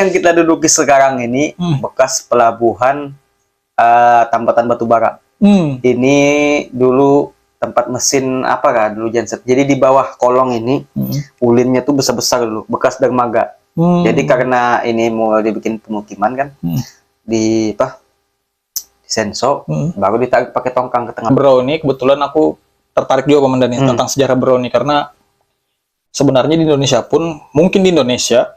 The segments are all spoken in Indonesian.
Yang kita duduki sekarang ini bekas pelabuhan tambatan batubara. Ini dulu tempat mesin apa kah dulu genset. Jadi di bawah kolong ini ulinnya tuh besar-besar dulu, bekas dermaga. Jadi karena ini mau dibikin pemukiman kan, di sensor, baru ditarik pakai tongkang ke tengah. Brownie, kebetulan aku tertarik juga komandan tentang sejarah Brownie, karena sebenarnya di Indonesia pun, mungkin di Indonesia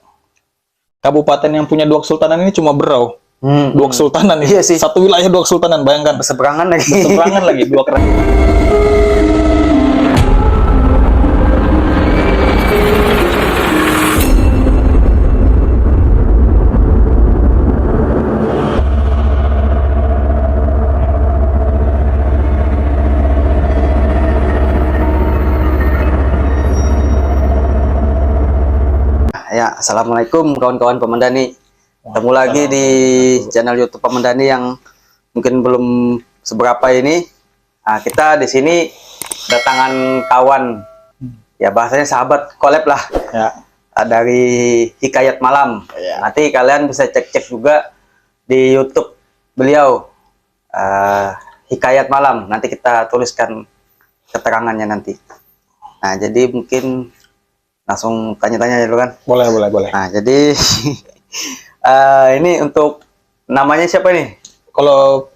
kabupaten yang punya dua kesultanan ini cuma Berau. Dua kesultanan ini. Iya sih. Satu wilayah dua kesultanan, bayangkan. Berseberangan lagi. Berseberangan lagi, dua kerajaan. Ya, assalamualaikum kawan-kawan Pemandani. Ketemu lagi di channel YouTube Pemandani yang mungkin belum seberapa ini. Nah, kita di sini datangan kawan, ya bahasanya sahabat collab lah, Ya. Dari Hikayat Malam. Ya. Nanti kalian bisa cek-cek juga di YouTube beliau, Hikayat Malam. Nanti kita tuliskan keterangannya nanti. Nah, jadi mungkin langsung tanya-tanya dulu kan. Boleh. Nah, jadi ini untuk namanya siapa nih? Kalau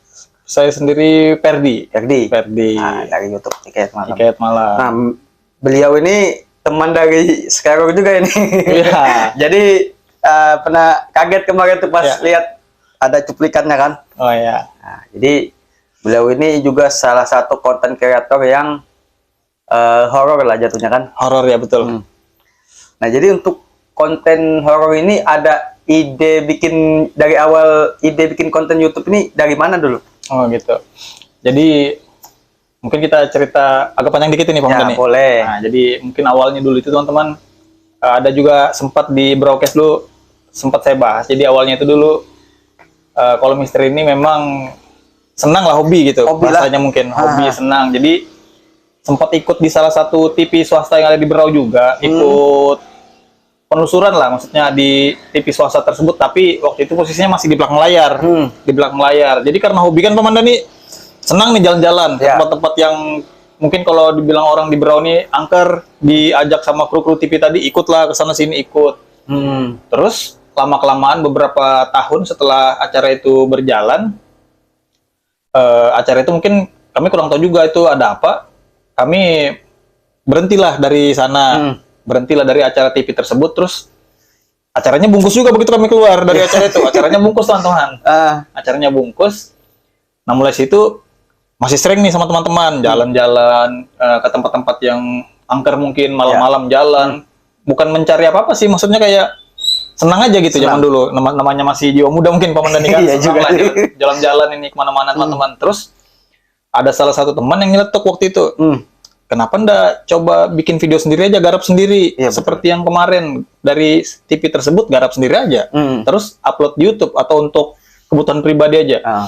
saya sendiri Ferdi. Ferdi. Nah, dari YouTube Hikayat Malam. Hikayat Malam. Nah, beliau ini teman dari Skyrock juga ini. Iya. Jadi pernah kaget kemarin tuh pas lihat ada cuplikannya kan. Oh ya. Nah, jadi beliau ini juga salah satu konten kreator yang horor lah jatuhnya kan. Horor ya, betul. Nah, jadi untuk konten horor ini ada ide bikin dari awal, ide bikin konten YouTube ini dari mana dulu? Oh gitu. Jadi mungkin kita cerita agak panjang dikit ini Pak Ya, Mandani. boleh. Nah, jadi mungkin awalnya dulu itu teman-teman ada juga sempat di broadcast dulu sempat saya bahas. Jadi awalnya itu dulu kalau misteri ini memang senang lah, hobi gitu. Hobi Bahasanya lah. mungkin hobi senang. Jadi sempat ikut di salah satu TV swasta yang ada di Berau juga, ikut penelusuran lah, maksudnya di TV swasta tersebut, tapi waktu itu posisinya masih di belakang layar, di belakang layar. Jadi karena hobi kan Pak Mandani, senang nih jalan-jalan ke tempat-tempat yang mungkin kalau dibilang orang di Berau nih angker, diajak sama kru-kru TV tadi, ikutlah ke sana sini ikut. Terus lama-kelamaan beberapa tahun setelah acara itu berjalan, acara itu mungkin kami kurang tahu juga itu ada apa. Kami berhentilah dari sana, berhentilah dari acara TV tersebut, terus acaranya bungkus juga begitu kami keluar dari acara itu. Acaranya bungkus teman-teman, acaranya bungkus. Nah mulai situ masih sering nih sama teman-teman jalan-jalan ke tempat-tempat yang angker, mungkin malam-malam jalan. Bukan mencari apa-apa sih, maksudnya kayak senang aja gitu. Zaman dulu, namanya masih jiwa muda mungkin Pak Mandani kan. Jalan-jalan ini kemana-mana teman-teman. Terus ada salah satu teman yang nyeletuk waktu itu, kenapa ndak coba bikin video sendiri aja, garap sendiri, seperti yang kemarin dari TV tersebut, garap sendiri aja, terus upload di YouTube atau untuk kebutuhan pribadi aja.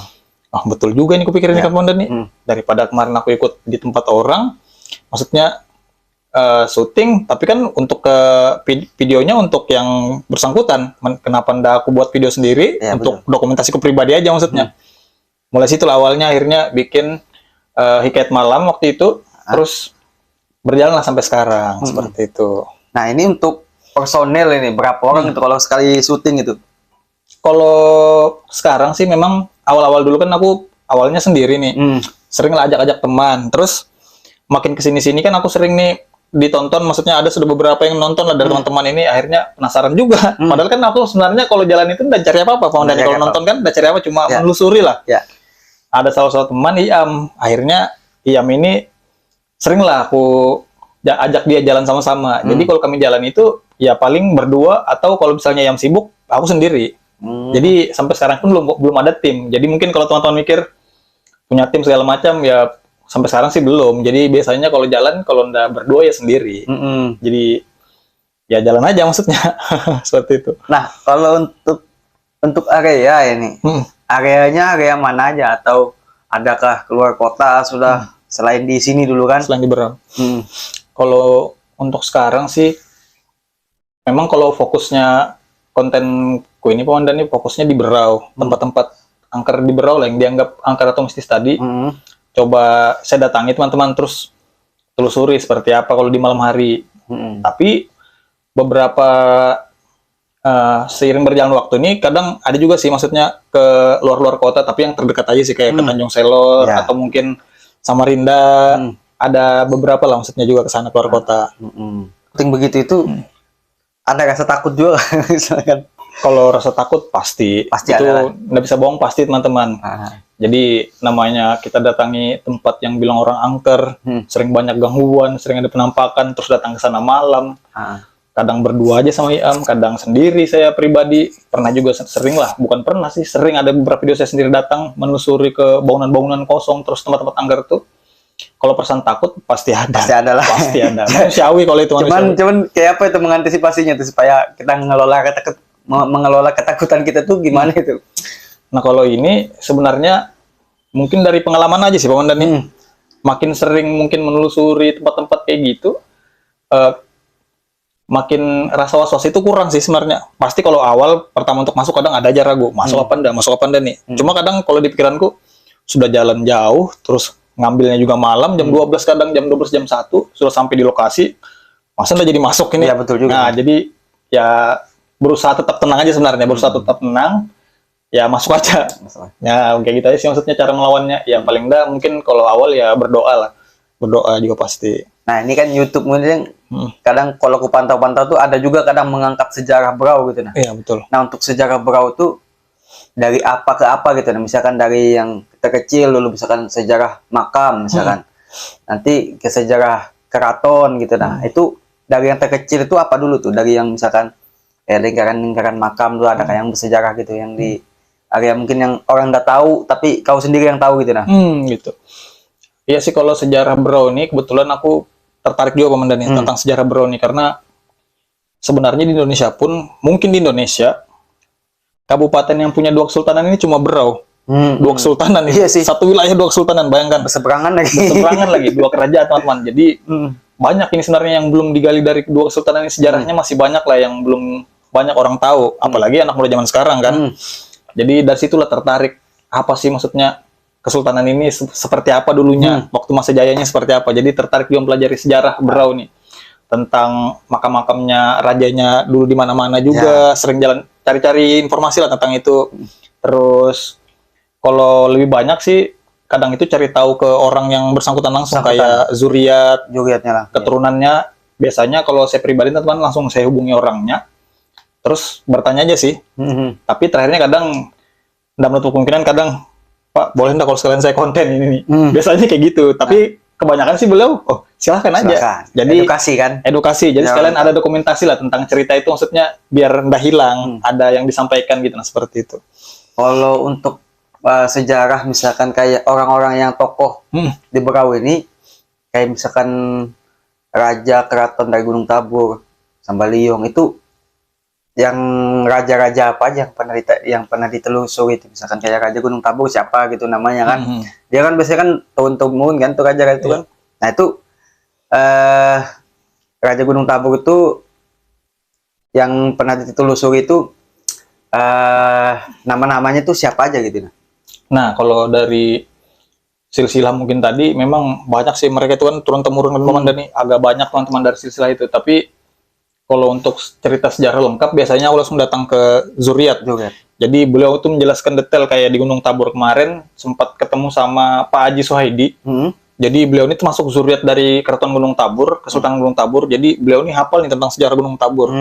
Betul juga ini kupikirin Kak Mandani, daripada kemarin aku ikut di tempat orang, maksudnya syuting, tapi kan untuk videonya untuk yang bersangkutan, kenapa ndak aku buat video sendiri untuk dokumentasi ke pribadi aja maksudnya. Mulai situ awalnya akhirnya bikin Hikayat Malam waktu itu, terus berjalan lah sampai sekarang seperti itu. Nah, ini untuk personel ini berapa orang itu kalau sekali syuting itu? Kalau sekarang sih memang awal-awal dulu kan aku awalnya sendiri nih, sering lah ajak-ajak teman. Terus makin kesini-sini kan aku sering nih ditonton, maksudnya ada sudah beberapa yang nonton lah dari teman-teman ini, akhirnya penasaran juga. Padahal kan aku sebenarnya kalau jalan itu udah cari apa-apa, dan kalau nonton kan udah cari apa, cuma menelusuri lah. Ada salah satu teman Iam, akhirnya Iam ini sering lah aku ajak dia jalan sama-sama. Jadi kalau kami jalan itu ya paling berdua, atau kalau misalnya Iam sibuk aku sendiri. Jadi sampai sekarang pun belum ada tim. Jadi mungkin kalau teman-teman mikir punya tim segala macam, ya sampai sekarang sih belum. Jadi biasanya kalau jalan, kalau ndak berdua ya sendiri. Jadi ya jalan aja maksudnya. Seperti itu. Nah, kalau untuk area ini, areanya area mana aja, atau adakah keluar kota sudah selain di sini dulu kan? Selain di Berau. Kalau untuk sekarang sih, memang kalau fokusnya konten menurutku ini Pamandan ini fokusnya di Berau, tempat-tempat angker di Berau lah yang dianggap angker atau mistis tadi. Coba saya datangi teman-teman, terus telusuri seperti apa kalau di malam hari. Tapi beberapa seiring berjalan waktu ini kadang ada juga sih, maksudnya ke luar-luar kota, tapi yang terdekat aja sih, kayak ke Tanjung Selor atau mungkin Samarinda. Ada beberapa lah maksudnya juga ke sana keluar kota. Penting begitu itu ada rasa takut juga misalkan. Kalau rasa takut pasti itu nggak bisa bohong, pasti teman-teman. Jadi namanya kita datangi tempat yang bilang orang angker, sering banyak gangguan, sering ada penampakan, terus datang ke sana malam. Kadang berdua aja sama Iam, kadang sendiri. Saya pribadi pernah juga sering lah, bukan pernah sih, sering ada beberapa video saya sendiri datang menelusuri ke bangunan-bangunan kosong, terus tempat-tempat angker tuh. Kalau perasaan takut pasti ada. Pasti ada lah. Pasti ada. Manusiawi kalau itu manusiawi. Cuman kayak apa itu mengantisipasinya tuh supaya kita mengelola ketakutan kita tuh gimana itu? Nah kalau ini sebenarnya mungkin dari pengalaman aja sih Pamandan nih. Makin sering mungkin menelusuri tempat-tempat kayak gitu, makin rasa was-was itu kurang sih sebenarnya. Pasti kalau awal pertama untuk masuk kadang ada aja ragu, masuk apa enggak nih. Cuma kadang kalau di pikiranku sudah jalan jauh, terus ngambilnya juga malam, jam 12 kadang, jam 12, jam 1, sudah sampai di lokasi, masa udah jadi masuk ini? Ya betul juga. Nah, jadi ya berusaha tetap tenang aja sebenarnya, berusaha tetap tenang, ya masuk aja. Ya, kayak gitu aja sih maksudnya cara melawannya. Ya paling enggak mungkin kalau awal ya berdoa lah. Berdoa juga pasti. Nah, ini kan YouTube mungkin kadang kalau aku pantau-pantau tuh ada juga kadang mengangkat sejarah Berau gitu nah. Iya, betul. Nah, untuk sejarah Berau tuh dari apa ke apa gitu nah. Misalkan dari yang terkecil dulu, misalkan sejarah makam misalkan. Nanti ke sejarah keraton gitu nah. Itu dari yang terkecil itu apa dulu tuh? Dari yang misalkan lingkaran makam dulu ada kayak yang bersejarah gitu, yang di area mungkin yang orang nggak tahu tapi kau sendiri yang tahu gitu nah. Gitu. Iya sih, kalau sejarah Berau ini kebetulan aku tertarik juga Pamandan tentang sejarah Berau ini, karena sebenarnya di Indonesia pun, mungkin di Indonesia kabupaten yang punya 2 kesultanan ini cuma Berau. 2 kesultanan ini. Iya sih. Satu wilayah 2 kesultanan, bayangkan. Berseberangan lagi. Berseberangan lagi, 2 kerajaan teman-teman. Jadi banyak ini sebenarnya yang belum digali dari 2 kesultanan ini, sejarahnya masih banyak lah yang belum banyak orang tahu, apalagi anak muda zaman sekarang kan. Jadi dari situlah tertarik, apa sih maksudnya kesultanan ini seperti apa dulunya, waktu masa jayanya seperti apa. Jadi tertarik juga mempelajari sejarah Berau nih, tentang makam-makamnya rajanya dulu di mana-mana juga. Sering jalan cari-cari informasi lah tentang itu. Terus kalau lebih banyak sih kadang itu cari tahu ke orang yang bersangkutan langsung, kayak zuriatnya lah, keturunannya. Biasanya kalau saya pribadi teman-teman langsung saya hubungi orangnya, terus bertanya aja sih. Tapi terakhirnya kadang nggak menutup kemungkinan, kadang Pak boleh nggak kalau sekalian saya konten ini nih. Biasanya kayak gitu. Tapi kebanyakan sih beliau silahkan aja. Jadi edukasi. Jadi sekalian ada dokumentasi lah tentang cerita itu, maksudnya biar nggak hilang, ada yang disampaikan gitu. Nah seperti itu. Kalau untuk sejarah misalkan kayak orang-orang yang tokoh di Berau ini, kayak misalkan Raja Keraton dari Gunung Tabur, Sambaliung, itu yang raja-raja apa aja yang pernah ditelusuri itu, misalkan kayak Raja Gunung Tabur siapa gitu namanya kan. Dia kan biasanya kan turun-turun kan tuh raja itu kan. Nah itu Raja Gunung Tabur itu yang pernah ditelusuri itu nama-namanya tuh siapa aja gitu. Nah, kalau dari silsilah mungkin tadi memang banyak sih, mereka itu kan turun-temurun kan Pamandan nih, agak banyak teman-teman dari silsilah itu. Tapi kalau untuk cerita sejarah lengkap biasanya aku langsung datang ke zuriat. Jadi beliau itu menjelaskan detail, kayak di Gunung Tabur kemarin sempat ketemu sama Pak Haji Suhaidi. Jadi beliau ini termasuk zuriat dari Keraton Gunung Tabur, Kesultanan Gunung Tabur. Jadi beliau ini hafal nih tentang sejarah Gunung Tabur.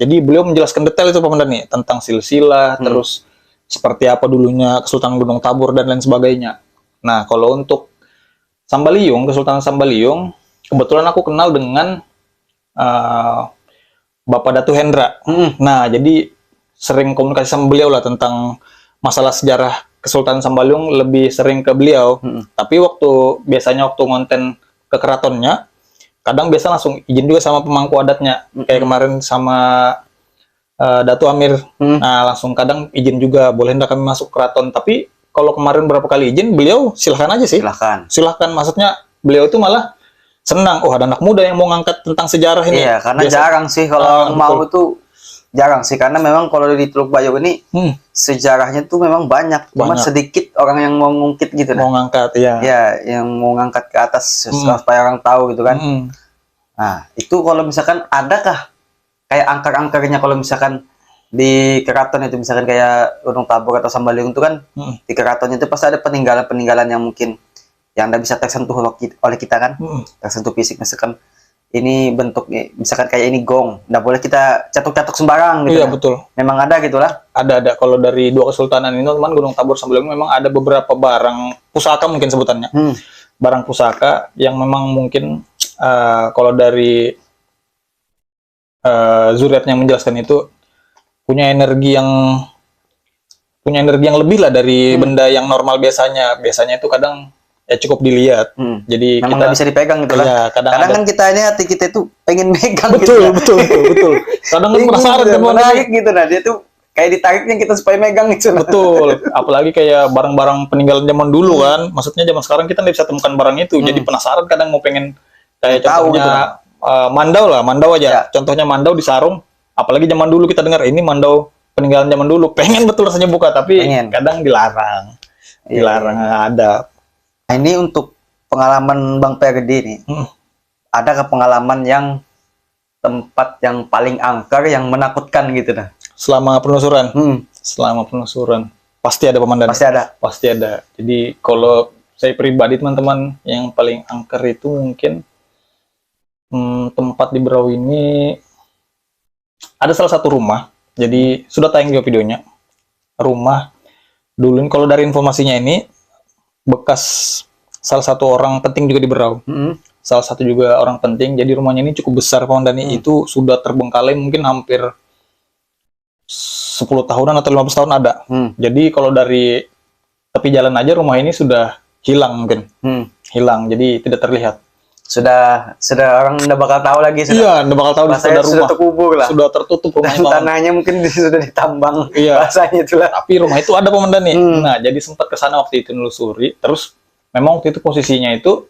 Jadi beliau menjelaskan detail itu Pamandan nih, tentang silsilah, terus seperti apa dulunya Kesultanan Gunung Tabur dan lain sebagainya. Nah, kalau untuk Sambaliung, Kesultanan Sambaliung, kebetulan aku kenal dengan Bapak Datu Hendra. Nah, jadi sering komunikasi sama beliau lah tentang masalah sejarah Kesultanan Sambaliung, lebih sering ke beliau. Tapi biasanya waktu ngonten ke keratonnya, kadang biasa langsung izin juga sama pemangku adatnya. Kayak kemarin sama Datu Amir. Nah, langsung kadang izin juga, boleh nggak kami masuk keraton. Tapi kalau kemarin berapa kali izin, beliau silahkan aja sih. Silahkan. Maksudnya beliau itu malah senang. Oh, ada anak muda yang mau ngangkat tentang sejarah ini. Iya, karena biasa, jarang sih kalau mau itu jarang sih, karena memang kalau di Teluk Bayur ini sejarahnya tuh memang banyak, cuma sedikit orang yang mau ngungkit gitu, mau ngangkat ya. Ya, yang mau ngangkat ke atas supaya orang tahu gitu kan. Nah, itu kalau misalkan adakah kayak angker-angkernya, kalau misalkan di keraton itu, misalkan kayak Gunung Tabur atau Sambalirung itu kan, di keraton itu pasti ada peninggalan-peninggalan yang mungkin yang tidak bisa tersentuh oleh kita kan, tersentuh fisik. Misalkan ini bentuknya, misalkan kayak ini gong, nggak boleh kita catuk-catuk sembarang gitu. Iya, betul. Memang ada gitulah. Ada. Kalau dari dua kesultanan ini teman, Gunung Tabur Sambalirung, memang ada beberapa barang pusaka mungkin sebutannya. Barang pusaka yang memang mungkin kalau dari Zuriat yang menjelaskan itu punya energi yang lebih lah dari benda yang normal biasanya. Biasanya itu kadang ya cukup dilihat. Jadi memang kita nggak bisa dipegang gitu lah. Ya, kadang kan kita ini, hati kita itu pengen megang. Betul, gitu. betul. Kadang kan penasaran kan, menarik gitu, nah dia tuh kayak ditariknya kita supaya megang gitu. Betul. Apalagi kayak barang-barang peninggalan zaman dulu kan. Maksudnya zaman sekarang kita nggak bisa temukan barang itu. Jadi penasaran, kadang mau pengen kayak contohnya gitu. Mandau aja. Ya. Contohnya mandau di Sarung. Apalagi zaman dulu kita dengar ini mandau peninggalan zaman dulu. Pengen betul rasanya buka, tapi kadang dilarang. Ada. Nah, ini untuk pengalaman Bang Perdi nih. Adakah pengalaman yang tempat yang paling angker, yang menakutkan gitu dah? Selama penelusuran? Selama penelusuran. Pasti ada komandan. Pasti ada. Jadi kalau saya pribadi teman-teman, yang paling angker itu mungkin tempat di Berau ini ada salah satu rumah. Jadi sudah tayang juga videonya. Rumah dulu, kalau dari informasinya ini bekas salah satu orang penting juga di Berau. Salah satu juga orang penting. Jadi rumahnya ini cukup besar, komandan. Itu sudah terbengkalai mungkin hampir 10 tahunan atau 15 tahun ada. Jadi kalau dari tepi jalan aja rumah ini sudah hilang mungkin. Hilang, jadi tidak terlihat. Sudah orang udah bakal tahu lagi. Iya, udah bakal tahu sudah rumah. Sudah terkubur lah. Sudah tertutup rumahnya. Tanahnya mungkin sudah ditambang. Iya. Bahasanya itulah. Tapi rumah itu ada, komandan nih. Nah, jadi sempat ke sana waktu itu nelusuri. Terus memang waktu itu posisinya itu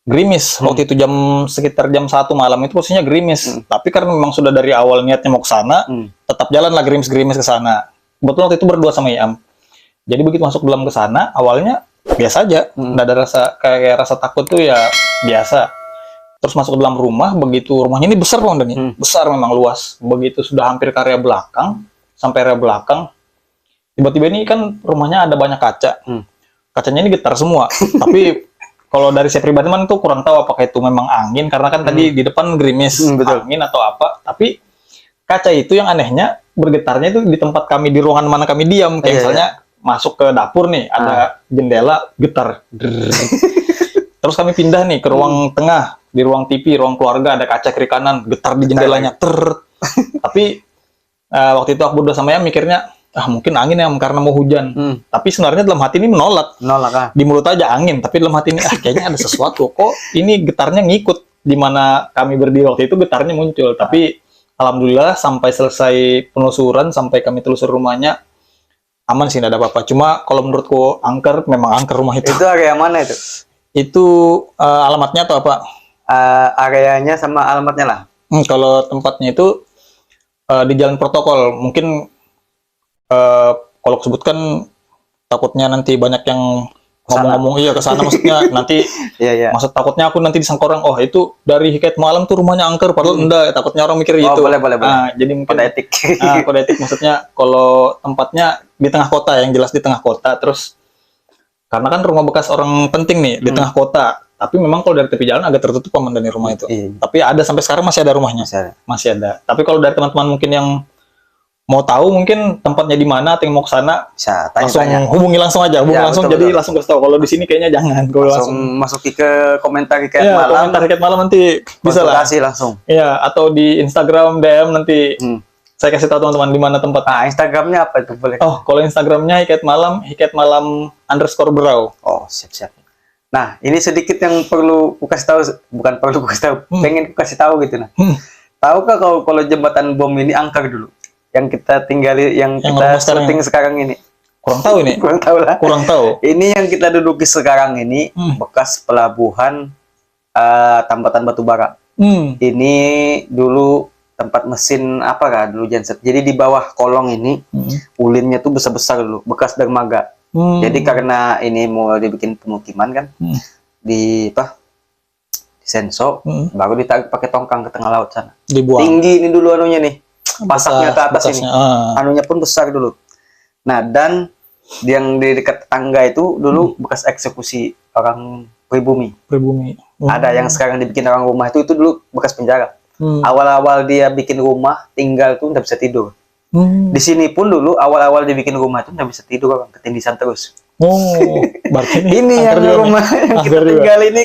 gerimis. Waktu itu sekitar jam 1 malam itu posisinya gerimis. Tapi karena memang sudah dari awal niatnya mau ke sana, tetap jalan lah gerimis-gerimis ke sana. Kebetulan waktu itu berdua sama Iam. Jadi begitu masuk dalam ke sana, awalnya biasa aja. Nggak ada rasa takut tuh ya biasa. Terus masuk ke dalam rumah, begitu rumahnya ini besar, komandan nih. Besar, memang luas. Begitu sudah hampir ke area belakang, sampai area belakang, tiba-tiba ini kan rumahnya ada banyak kaca. Kacanya ini getar semua. Tapi kalau dari saya pribadi tuh kurang tahu apakah itu memang angin, karena kan tadi di depan gerimis, angin atau apa. Tapi kaca itu yang anehnya bergetarnya itu di tempat kami, di ruangan mana kami diam. Kayak misalnya masuk ke dapur nih, ada jendela, getar. Terus kami pindah nih ke ruang tengah, di ruang TV, ruang keluarga, ada kaca kiri kanan, getar di jendelanya. Tapi waktu itu aku berdua sama ya mikirnya, mungkin angin ya karena mau hujan. Tapi sebenarnya dalam hati ini menolak. Di mulut aja angin, tapi dalam hati ini kayaknya ada sesuatu. Kok ini getarnya ngikut di mana kami berdiri waktu itu, getarnya muncul. Tapi alhamdulillah sampai selesai penelusuran, sampai kami telusur rumahnya, aman sih, tidak ada apa-apa. Cuma kalau menurutku angker, memang angker rumah itu. Itu area mana itu? Itu alamatnya atau apa? Areanya sama alamatnya lah. Kalau tempatnya itu di Jalan Protokol. Mungkin kalau sebutkan takutnya nanti banyak yang ngomong-ngomong ke sana, maksudnya nanti maksud takutnya aku nanti disangka orang, itu dari Hikayat Malam tuh rumahnya angker, padahal enggak, takutnya orang mikir gitu. Boleh. Jadi mungkin kode etik. Kode etik, maksudnya kalau tempatnya di tengah kota, yang jelas di tengah kota. Terus karena kan rumah bekas orang penting nih di tengah kota, tapi memang kalau dari tepi jalan agak tertutup, komandan, di rumah itu. Tapi ada sampai sekarang masih ada rumahnya. Masih ada. Tapi kalau dari teman-teman mungkin yang mau tahu mungkin tempatnya di mana atau yang mau ke sana, bisa langsung hubungi langsung aja, langsung. Betul, jadi langsung kasih tahu. Kalau di sini kayaknya jangan. Langsung masuki ke komentar Hikayat Malam. Komentar Hikayat Malam nanti bisa lah. Langsung. Iya, atau di Instagram DM nanti. Saya kasih tahu teman-teman di mana tempat. Instagramnya apa itu, boleh? Kalau Instagramnya Hikayat Malam_Berau. Siap. Nah, ini sedikit yang perlu ku kasih tahu, bukan perlu ku kasih tahu, pengen ku kasih tahu gitu. Tahukah kalau jembatan bom ini angker dulu? Yang kita tinggali, yang kita syuting sekarang ini. Kurang tahu ini. Kurang tahu. Ini yang kita duduki sekarang ini bekas pelabuhan tambatan batubara. Ini dulu tempat mesin apa kah dulu genset. Jadi di bawah kolong ini ulinnya tuh besar-besar dulu, bekas dermaga. Jadi karena ini mau dibikin pemukiman kan, di apa? Di senso, baru ditarik pakai tongkang ke tengah laut sana. Dibuang. Tinggi ini dulu anunya nih, pasaknya ke atas ini. Anunya pun besar dulu. Nah, dan yang di dekat tetangga itu dulu bekas eksekusi orang pribumi. Ada yang sekarang dibikin orang rumah itu dulu bekas penjara. Awal-awal dia bikin rumah tinggal tuh nggak bisa tidur. Di sini pun dulu awal-awal dibikin rumah tuh nggak bisa tidur, orang ketindisan terus. Berarti ini yang rumah yang kita tinggal ini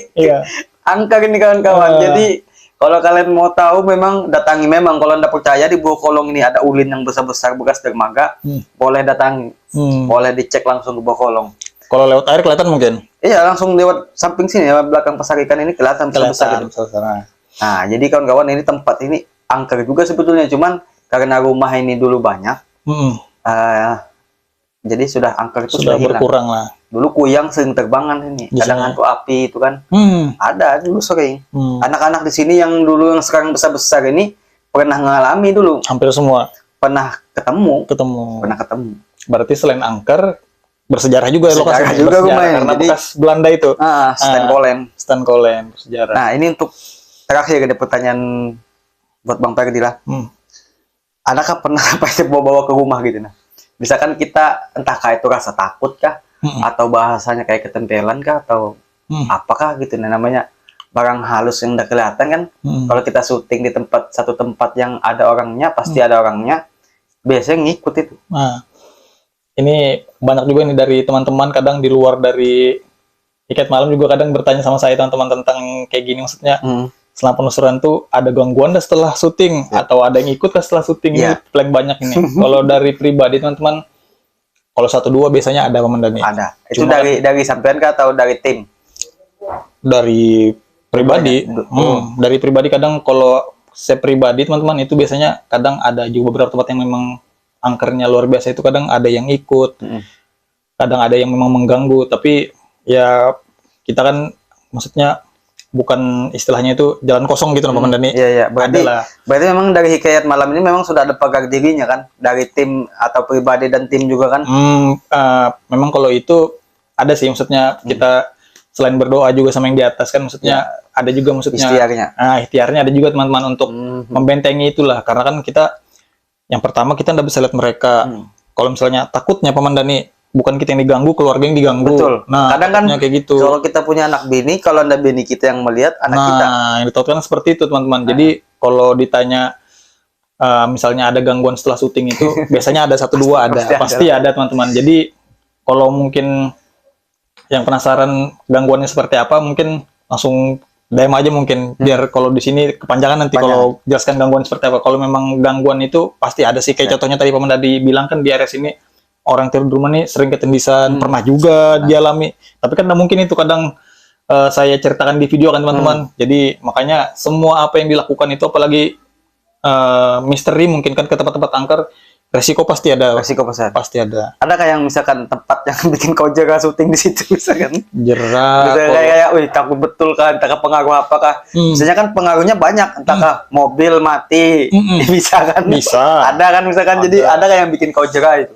angker ini kawan-kawan. Jadi kalau kalian mau tahu memang datangi, memang kalau anda percaya di bawah kolong ini ada ulin yang besar-besar bekas dermaga, boleh datangi, boleh dicek langsung ke bawah kolong. Kalau lewat air kelihatan mungkin? Iya, langsung lewat samping sini ya, belakang pasar ikan ini kelihatan besar gitu. Nah, jadi kawan-kawan ini tempat ini angker juga sebetulnya, cuman karena rumah ini dulu banyak, jadi sudah angker itu sudah hilang. Berkurang lah. Dulu kuyang sering terbangan ini, kadang hantu api itu kan, ada dulu sering. Anak-anak di sini yang dulu yang sekarang besar-besar ini pernah mengalami dulu. Hampir semua. Pernah ketemu. Berarti selain angker, bersejarah juga lokasinya. Juga rumahnya. Karena bekas Belanda itu. Stand Kolen. Bersejarah. Nah, ini untuk terakhir ada pertanyaan buat Bang Perdi lah. Adakah pernah apa itu bawa ke rumah gitu nah? Misalkan kita entah kayak itu rasa takut kah, atau bahasanya kayak ketempelan kah, atau apakah gitu nah, namanya barang halus yang udah kelihatan kan. Kalau kita syuting di satu tempat yang ada orangnya, pasti ada orangnya, biasanya ngikut itu. Nah, ini banyak juga nih dari teman-teman, kadang di luar dari Tiket Malam juga kadang bertanya sama saya teman-teman tentang kayak gini, maksudnya selama penelusuran tuh ada gangguan dah setelah syuting, atau ada yang ikut kah setelah syuting. Ini paling banyak ini. Kalau dari pribadi teman-teman, kalau 1-2 biasanya ada Komandan. Ada. Itu cuma dari sampean kah atau dari tim? Dari pribadi. Dari pribadi kadang kalau saya pribadi teman-teman itu biasanya kadang ada juga beberapa tempat yang memang angkernya luar biasa, itu kadang ada yang ikut. Kadang ada yang memang mengganggu, tapi ya kita kan maksudnya bukan istilahnya itu jalan kosong gitu Pak Mandani. Iya. Berarti memang dari Hikayat Malam ini memang sudah ada pagar dirinya kan, dari tim atau pribadi dan tim juga kan. Memang kalau itu ada sih, maksudnya kita selain berdoa juga sama yang di atas kan, maksudnya ada juga maksudnya ikhtiarnya ada juga teman-teman untuk membentengi itulah, karena kan kita yang pertama kita nggak bisa lihat mereka. Kalau misalnya takutnya Pak Mandani, bukan kita yang diganggu, keluarga yang diganggu. Betul. Nah, kadang kan kayak gitu. Kalau kita punya anak bini, kalau ada bini kita yang melihat anak kita. Nah, yang ditakutkan seperti itu teman-teman. Jadi kalau ditanya misalnya ada gangguan setelah syuting itu, biasanya ada 1-2 pasti ada teman-teman. Jadi kalau mungkin yang penasaran gangguannya seperti apa, mungkin langsung DM aja mungkin, biar kalau di sini kepanjangan nanti kalau jelaskan gangguan seperti apa. Kalau memang gangguan itu pasti ada sih, kayak contohnya tadi Pak Mandani bilang kan di RS ini orang tidur di rumah nih sering ketindisan, pernah juga dialami. Tapi kan nggak mungkin itu kadang saya ceritakan di video kan teman-teman. Jadi makanya semua apa yang dilakukan itu, apalagi misteri mungkin kan ke tempat-tempat angker, resiko pasti ada. Resiko besar. Pasti ada. Ada kayak yang misalkan tempat yang bikin kau jaga syuting di situ misalkan. Jerak. Misalnya kayak, wih takut betul kan, entah pengaruh apakah. Misalnya kan pengaruhnya banyak, entahkah mobil mati, bisa kan. Bisa. Ada kan misalkan, jadi ada kayak yang bikin kau jaga itu.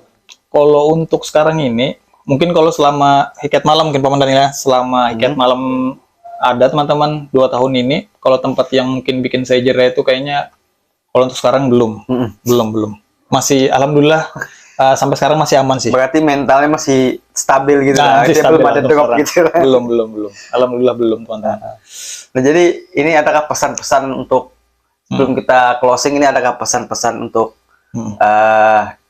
Kalau untuk sekarang ini, mungkin kalau selama Hikayat Malam mungkin Pak Mandani ya, selama Hikayat Malam ada teman-teman 2 tahun ini, kalau tempat yang mungkin bikin saya jera itu kayaknya kalau untuk sekarang belum. Masih alhamdulillah sampai sekarang masih aman sih. Berarti mentalnya masih stabil gitu lah. Belum ada drop gitu lah. Belum. Alhamdulillah belum teman-teman. Nah, jadi ini adakah pesan-pesan untuk sebelum kita closing, ini adakah pesan-pesan untuk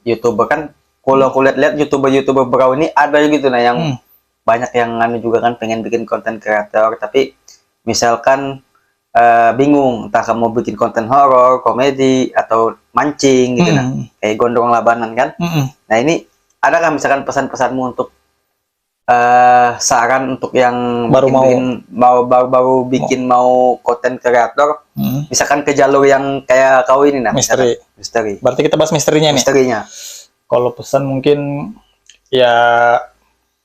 YouTuber kan? Kalau aku lihat YouTuber baru ini ada gitu nah yang banyak yang anu juga kan pengen bikin konten kreator, tapi misalkan bingung entah kamu bikin konten horor, komedi atau mancing gitu nah, kayak gondrong labanan kan. Nah, ini adakah misalkan pesan-pesanmu untuk saran untuk yang baru bikin mau konten kreator, misalkan ke jalur yang kayak kau ini nah, misteri. Berarti kita bahas misterinya nih. Kalau pesan mungkin ya,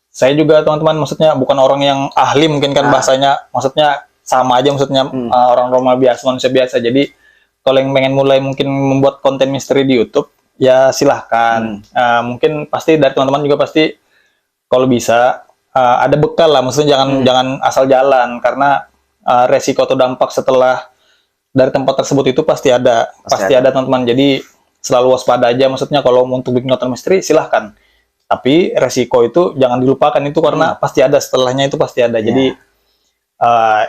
saya juga teman-teman maksudnya bukan orang yang ahli mungkin kan bahasanya, maksudnya sama aja maksudnya orang normal biasa, manusia biasa. Jadi kalau yang pengen mulai mungkin membuat konten misteri di YouTube, ya silahkan. Mungkin pasti dari teman-teman juga pasti kalau bisa ada bekal lah, maksudnya jangan asal jalan, karena resiko atau dampak setelah dari tempat tersebut itu pasti ada teman-teman. Jadi selalu waspada aja, maksudnya kalau untuk bikin konten misteri silahkan, tapi resiko itu jangan dilupakan itu, karena pasti ada setelahnya, itu pasti ada. Jadi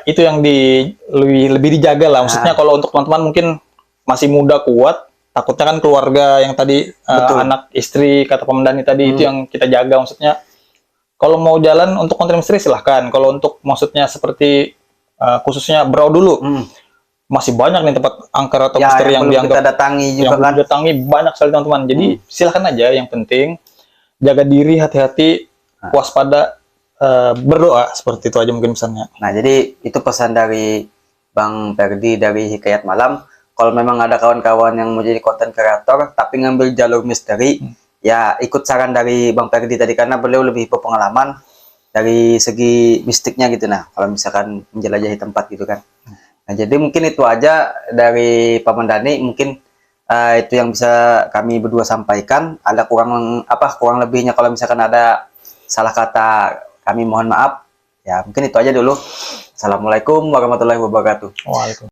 itu yang lebih dijaga lah, maksudnya kalau untuk teman-teman mungkin masih muda kuat, takutnya kan keluarga yang tadi anak istri kata Pemendani tadi itu yang kita jaga. Maksudnya kalau mau jalan untuk konten misteri silahkan, kalau untuk maksudnya seperti khususnya Brau dulu, masih banyak nih tempat angker atau misteri yang dianggap kita datangi juga, yang datangi banyak sekali teman-teman. Jadi silahkan aja, yang penting jaga diri, hati-hati, waspada, berdoa, seperti itu aja mungkin pesannya. Nah, jadi itu pesan dari Bang Ferdi dari Hikayat Malam. Kalau memang ada kawan-kawan yang mau jadi konten kreator tapi ngambil jalur misteri, ya ikut saran dari Bang Ferdi tadi, karena beliau lebih berpengalaman dari segi mistiknya gitu. Nah, kalau misalkan menjelajahi tempat gitu kan. Nah, jadi mungkin itu aja dari Paman Dhani. Mungkin itu yang bisa kami berdua sampaikan. Ada kurang lebihnya kalau misalkan ada salah kata, kami mohon maaf. Ya, mungkin itu aja dulu. Assalamualaikum warahmatullahi wabarakatuh. Waalaikumsalam.